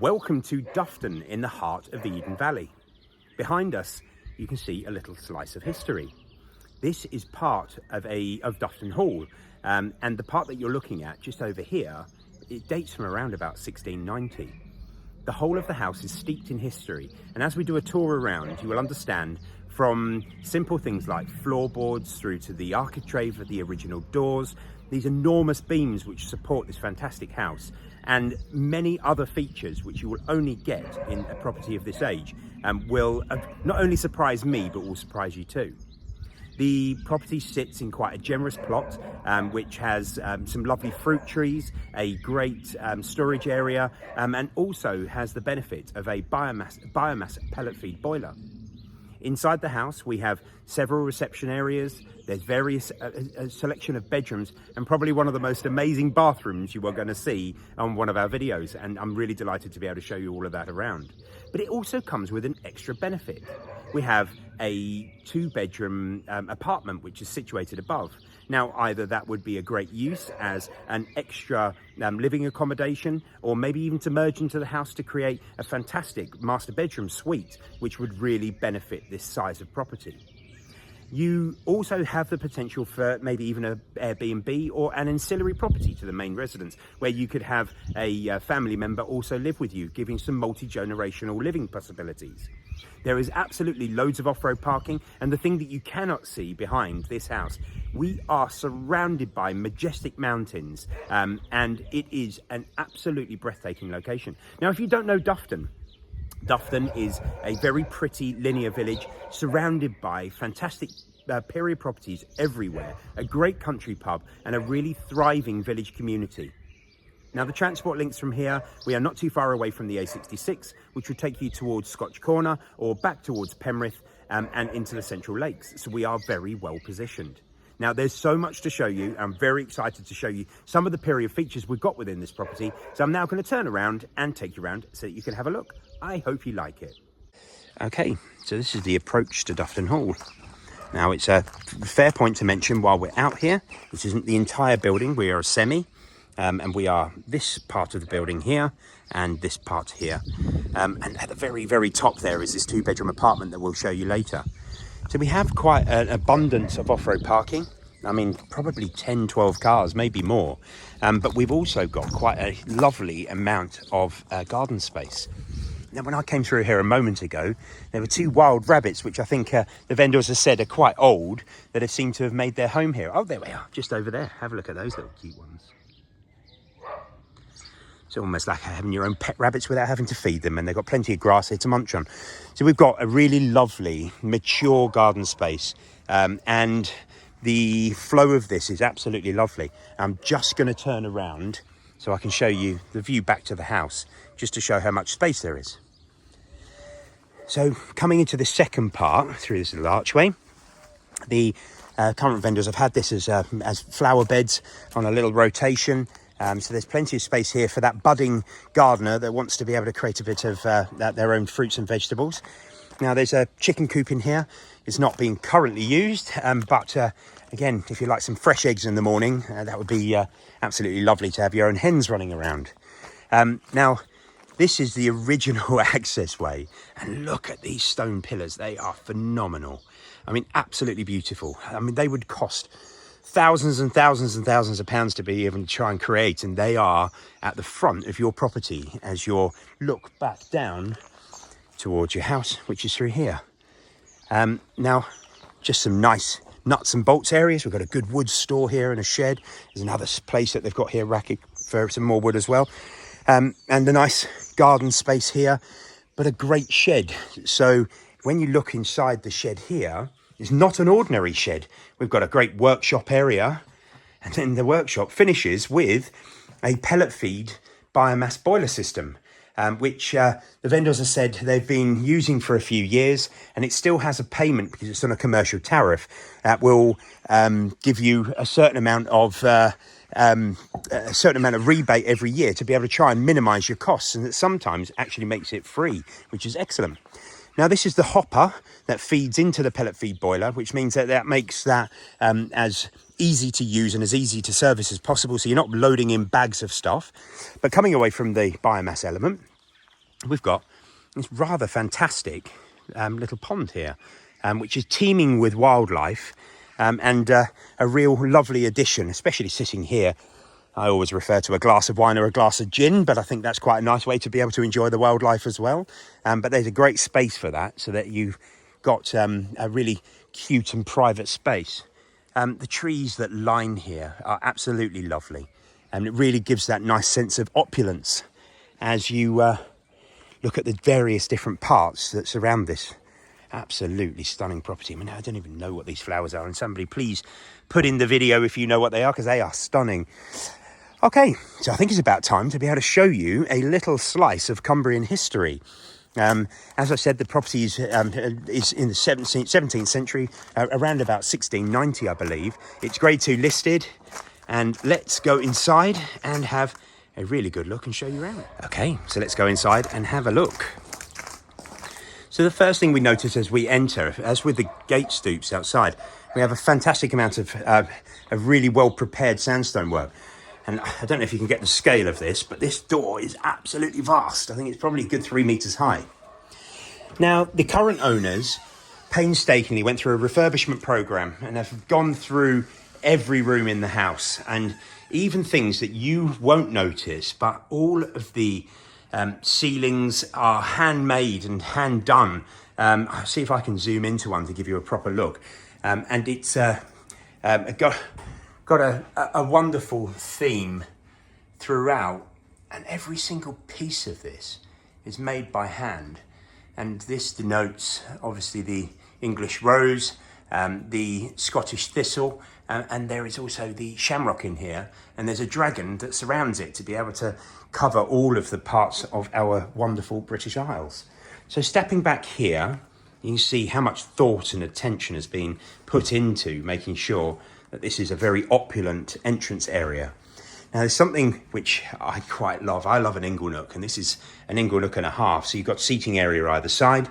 Welcome to Dufton in the heart of the Eden Valley. Behind us, you can see a little slice of history. This is part of Dufton Hall, and the part that you're looking at just over here, it dates from around about 1690. The whole of the house is steeped in history, and as we do a tour around, you will understand from simple things like floorboards through to the architrave of the original doors, these enormous beams which support this fantastic house, and many other features which you will only get in a property of this age, will not only surprise me, but will surprise you too. The property sits in quite a generous plot, which has some lovely fruit trees, a great storage area, and also has the benefit of a biomass pellet feed boiler. Inside the house, we have several reception areas. There's a selection of bedrooms, and probably one of the most amazing bathrooms you are going to see on one of our videos. And I'm really delighted to be able to show you all of that around. But it also comes with an extra benefit. We have a 2-bedroom apartment which is situated above. Now, either that would be a great use as an extra living accommodation, or maybe even to merge into the house to create a fantastic master bedroom suite, which would really benefit this size of property. You also have the potential for maybe even an Airbnb or an ancillary property to the main residence, where you could have a family member also live with you, giving some multi-generational living possibilities. There is absolutely loads of off-road parking, and the thing that you cannot see behind this house, we are surrounded by majestic mountains, and it is an absolutely breathtaking location. Now, if you don't know Dufton is a very pretty linear village surrounded by fantastic period properties everywhere, a great country pub, and a really thriving village community. Now, the transport links from here, we are not too far away from the A66, which would take you towards Scotch Corner or back towards Penrith and into the Central Lakes. So we are very well positioned. Now, there's so much to show you. I'm very excited to show you some of the period features we've got within this property. So I'm now going to turn around and take you around so that you can have a look. I hope you like it. Okay, so this is the approach to Dufton Hall. Now, it's a fair point to mention while we're out here, this isn't the entire building. We are a semi. And we are this part of the building here and this part here. And at the very, very top there is this 2-bedroom apartment that we'll show you later. So we have quite an abundance of off-road parking. I mean, probably 10, 12 cars, maybe more. But we've also got quite a lovely amount of garden space. Now, when I came through here a moment ago, there were 2 wild rabbits, which I think the vendors have said are quite old, that have seemed to have made their home here. Oh, there we are, just over there. Have a look at those little cute ones. It's almost like having your own pet rabbits without having to feed them, and they've got plenty of grass here to munch on. So we've got a really lovely, mature garden space, and the flow of this is absolutely lovely. I'm just going to turn around so I can show you the view back to the house, just to show how much space there is. So coming into the second part through this little archway, the current vendors have had this as flower beds on a little rotation. So there's plenty of space here for that budding gardener that wants to be able to create a bit of their own fruits and vegetables. Now, there's a chicken coop in here. It's not being currently used, but again, if you like some fresh eggs in the morning, that would be absolutely lovely to have your own hens running around. Now, this is the original access way, and look at these stone pillars. They are phenomenal. I mean, absolutely beautiful. I mean, they would cost thousands and thousands and thousands of pounds to be able to try and create, and they are at the front of your property as you look back down towards your house, which is through here. Now, just some nice nuts and bolts areas. We've got a good wood store here and a shed. There's another place that they've got here racking for some more wood as well, and a nice garden space here, but a great shed. So when you look inside the shed here, it's not an ordinary shed. We've got a great workshop area, and then the workshop finishes with a pellet feed biomass boiler system, which the vendors have said they've been using for a few years, and it still has a payment because it's on a commercial tariff that will give you a certain amount of rebate every year to be able to try and minimise your costs, and that sometimes actually makes it free, which is excellent. Now, this is the hopper that feeds into the pellet feed boiler, which means that makes that as easy to use and as easy to service as possible, so you're not loading in bags of stuff. But coming away from the biomass element, we've got this rather fantastic little pond here, which is teeming with wildlife, and a real lovely addition, especially sitting here. I always refer to a glass of wine or a glass of gin, but I think that's quite a nice way to be able to enjoy the wildlife as well. But there's a great space for that, so that you've got a really cute and private space. The trees that line here are absolutely lovely, and it really gives that nice sense of opulence as you look at the various different parts that surround this absolutely stunning property. I mean, I don't even know what these flowers are, and somebody please put in the video if you know what they are, because they are stunning. Okay, so I think it's about time to be able to show you a little slice of Cumbrian history. As I said, the property is in the 17th century, around about 1690, I believe. It's Grade 2 listed, and let's go inside and have a really good look and show you around. Okay, so let's go inside and have a look. So the first thing we notice as we enter, as with the gate stoops outside, we have a fantastic amount of really well prepared sandstone work. And I don't know if you can get the scale of this, but this door is absolutely vast. I think it's probably a good 3 meters high. Now, the current owners painstakingly went through a refurbishment program and have gone through every room in the house, and even things that you won't notice, but all of the ceilings are handmade and hand done. I'll see if I can zoom into one to give you a proper look. And it's got a wonderful theme throughout, and every single piece of this is made by hand. And this denotes obviously the English rose, the Scottish thistle, and there is also the shamrock in here, and there's a dragon that surrounds it to be able to cover all of the parts of our wonderful British Isles. So stepping back here, you can see how much thought and attention has been put into making sure that this is a very opulent entrance area. Now, there's something which I quite love. I love an inglenook, and this is an inglenook and a half. So you've got seating area either side.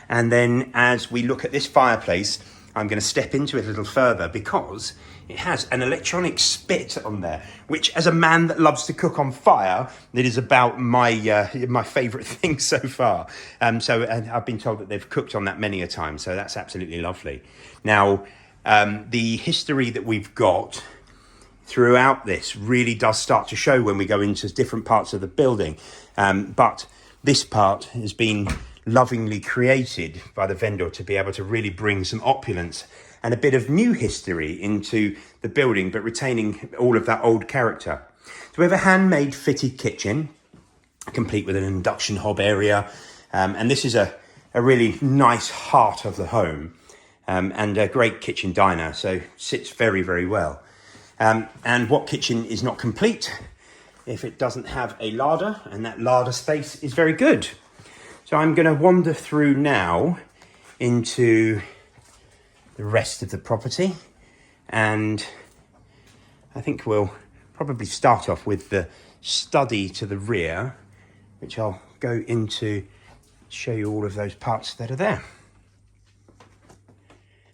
And then as we look at this fireplace, I'm going to step into it a little further because it has an electronic spit on there, which, as a man that loves to cook on fire, it is about my favourite thing so far. So I've been told that they've cooked on that many a time, so that's absolutely lovely. Now, the history that we've got throughout this really does start to show when we go into different parts of the building. But this part has been lovingly created by the vendor to be able to really bring some opulence and a bit of new history into the building, but retaining all of that old character. So we have a handmade fitted kitchen, complete with an induction hob area. And this is a really nice heart of the home, and a great kitchen diner. So sits very, very well. And what kitchen is not complete if it doesn't have a larder, and that larder space is very good. So I'm going to wander through now into the rest of the property, and I think we'll probably start off with the study to the rear, which I'll go into, show you all of those parts that are there.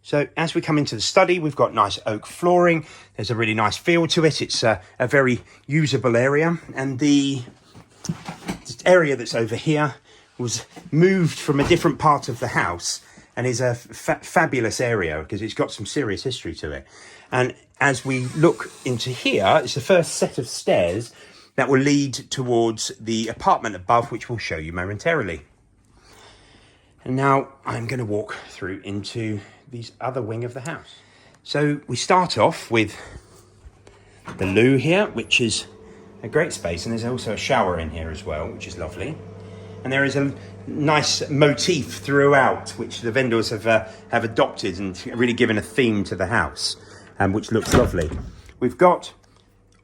So as we come into the study, we've got nice oak flooring. There's a really nice feel to it. It's a very usable area, and the area that's over here was moved from a different part of the house and is a fabulous area because it's got some serious history to it. And as we look into here, it's the first set of stairs that will lead towards the apartment above, which we'll show you momentarily. And now I'm going to walk through into the other wing of the house. So we start off with the loo here, which is a great space, and there's also a shower in here as well, which is lovely. And there is a nice motif throughout, which the vendors have adopted and really given a theme to the house, which looks lovely. We've got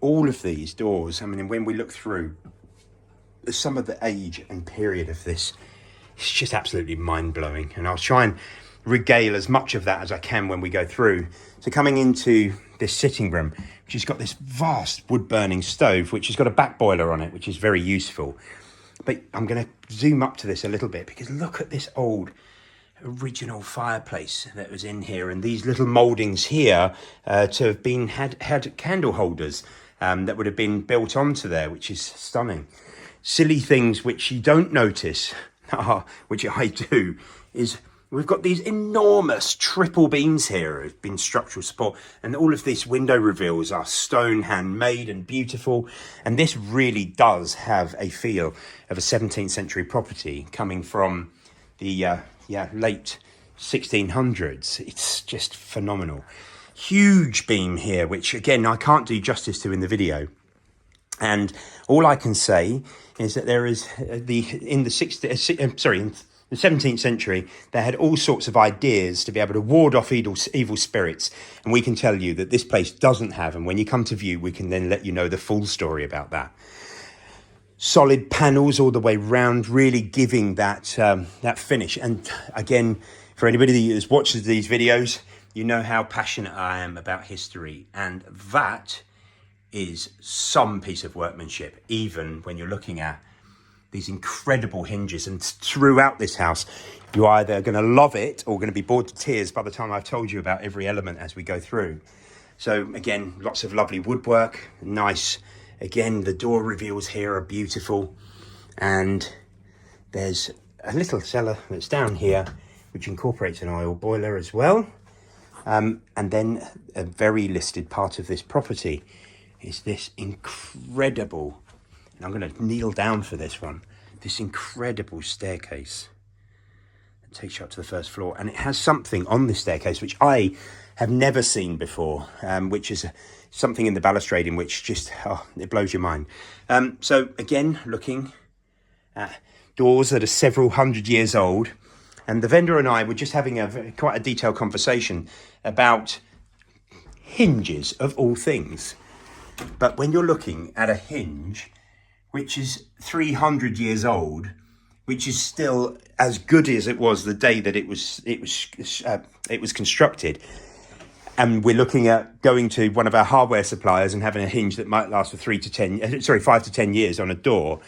all of these doors. I mean, when we look through some of the age and period of this, it's just absolutely mind-blowing. And I'll try and regale as much of that as I can when we go through. So coming into this sitting room, which has got this vast wood-burning stove, which has got a back boiler on it, which is very useful. But I'm going to zoom up to this a little bit because look at this old original fireplace that was in here, and these little mouldings here to have been had candle holders that would have been built onto there, which is stunning. silly things which you don't notice, which I do, is we've got these enormous triple beams here have been structural support, and all of these window reveals are stone handmade and beautiful, and this really does have a feel of a 17th century property coming from the late 1600s. It's just phenomenal. Huge beam here, which again I can't do justice to in the video, and all I can say is that there is in the 17th century, they had all sorts of ideas to be able to ward off evil spirits. And we can tell you that this place doesn't have. And when you come to view, we can then let you know the full story about that. Solid panels all the way round, really giving that finish. And again, for anybody that watches these videos, you know how passionate I am about history. And that is some piece of workmanship, even when you're looking at these incredible hinges. And throughout this house, you're either going to love it or going to be bored to tears by the time I've told you about every element as we go through. So again, lots of lovely woodwork, nice. Again, the door reveals here are beautiful. And there's a little cellar that's down here, which incorporates an oil boiler as well. And then a very listed part of this property is this incredible, and I'm going to kneel down for this one, this incredible staircase that takes you up to the first floor. And it has something on this staircase which I have never seen before, which is something in the balustrading which just, it blows your mind. So again, looking at doors that are several hundred years old, and the vendor and I were just having quite a detailed conversation about hinges of all things. But when you're looking at a hinge which is 300 years old, which is still as good as it was the day that it was constructed, and we're looking at going to one of our hardware suppliers and having a hinge that might last for 5 to 10 years on a door,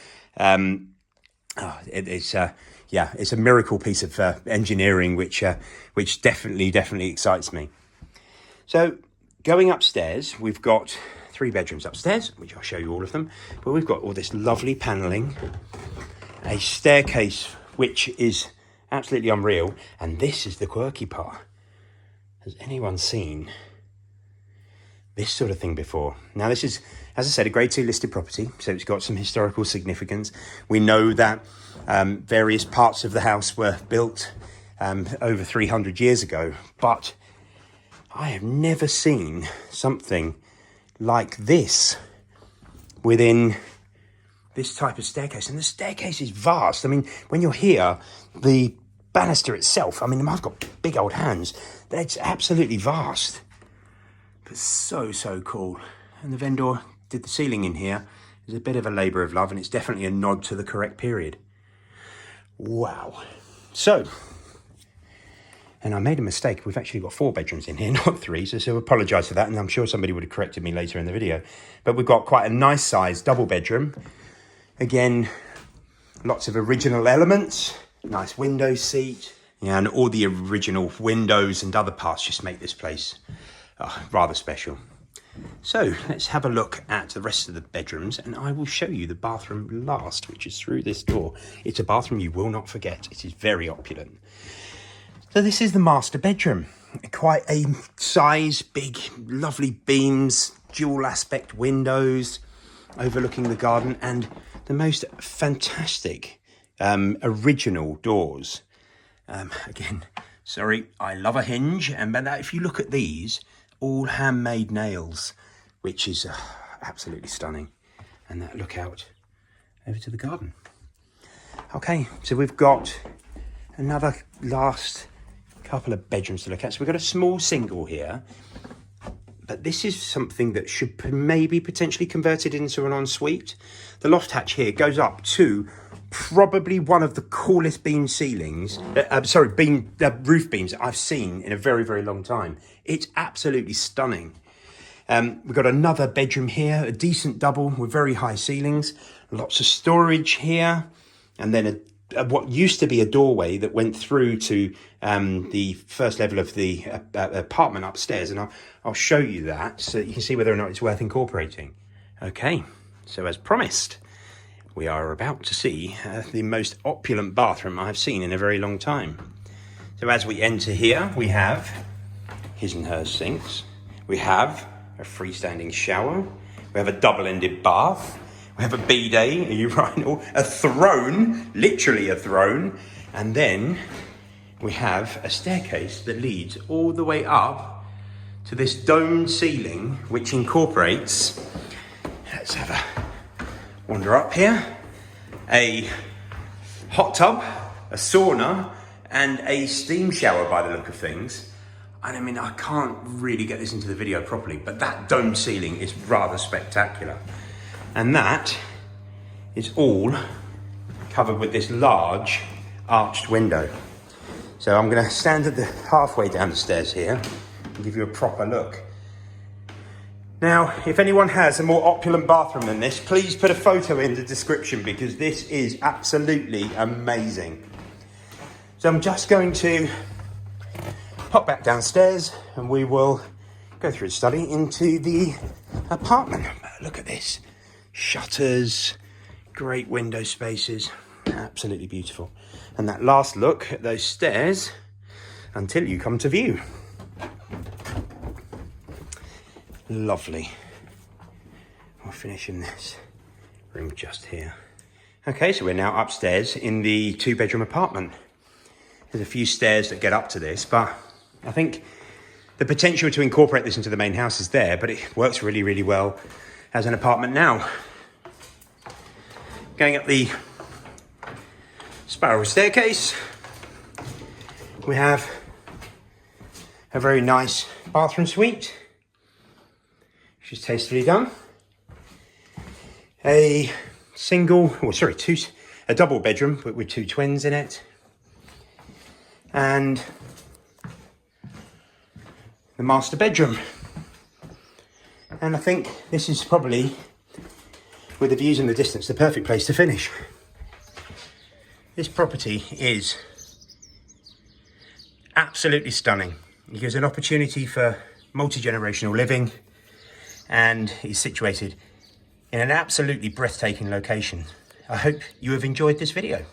it's a miracle piece of engineering which definitely excites me. So going upstairs, we've got 3 bedrooms upstairs, which I'll show you all of them. But we've got all this lovely panelling, a staircase which is absolutely unreal, and this is the quirky part. Has anyone seen this sort of thing before? Now, this is, as I said, a Grade 2 listed property, so it's got some historical significance. We know that various parts of the house were built over 300 years ago, but I have never seen something like this within this type of staircase. And the staircase is vast. I mean, when you're here, the banister itself, I mean, I've got big old hands. It's absolutely vast, but so cool. And the vendor did the ceiling in here. It's a bit of a labour of love, and it's definitely a nod to the correct period. Wow. So, and I made a mistake. We've actually got 4 bedrooms in here, not 3. So apologise for that. And I'm sure somebody would have corrected me later in the video. But we've got quite a nice sized double bedroom. Again, lots of original elements. Nice window seat. Yeah, and all the original windows and other parts just make this place rather special. So let's have a look at the rest of the bedrooms, and I will show you the bathroom last, which is through this door. It's a bathroom you will not forget. It is very opulent. So this is the master bedroom. Quite a size, big, lovely beams, dual aspect windows overlooking the garden, and the most fantastic original doors. Again, sorry, I love a hinge, and if you look at these, all handmade nails, which is absolutely stunning. And that look out over to the garden. Okay, so we've got another last couple of bedrooms to look at. So we've got a small single here, but this is something that should maybe potentially converted into an ensuite. The loft hatch here goes up to probably one of the coolest beam ceilings, roof beams that I've seen in a very, very long time. It's absolutely stunning. We've got another bedroom here, a decent double with very high ceilings, lots of storage here, and then what used to be a doorway that went through to the first level of the apartment upstairs, and I'll show you that so that you can see whether or not it's worth incorporating. Okay, so as promised, we are about to see the most opulent bathroom I've seen in a very long time. So as we enter here, we have his and hers sinks. We have a freestanding shower. We have a double-ended bath. We have a bidet, a urinal, a throne, literally a throne. And then we have a staircase that leads all the way up to this domed ceiling, which incorporates, let's have a wander up here, a hot tub, a sauna, and a steam shower by the look of things. And I mean, I can't really get this into the video properly, but that dome ceiling is rather spectacular. And that is all covered with this large arched window. So I'm gonna stand at the halfway down the stairs here and give you a proper look. Now, if anyone has a more opulent bathroom than this, please put a photo in the description, because this is absolutely amazing. So I'm just going to pop back downstairs and we will go through the study into the apartment. Look at this. Shutters, great window spaces, absolutely beautiful. And that last look at those stairs until you come to view. Lovely. We'll finish in this room just here. Okay, so we're now upstairs in the 2-bedroom apartment. There's a few stairs that get up to this, but I think the potential to incorporate this into the main house is there, but it works really, really well as an apartment now. Going up the spiral staircase, we have a very nice bathroom suite, which is tastefully done. A double bedroom with 2 twins in it. And the master bedroom. And I think this is probably, with the views in the distance, the perfect place to finish. This property is absolutely stunning. It gives an opportunity for multi-generational living and is situated in an absolutely breathtaking location. I hope you have enjoyed this video.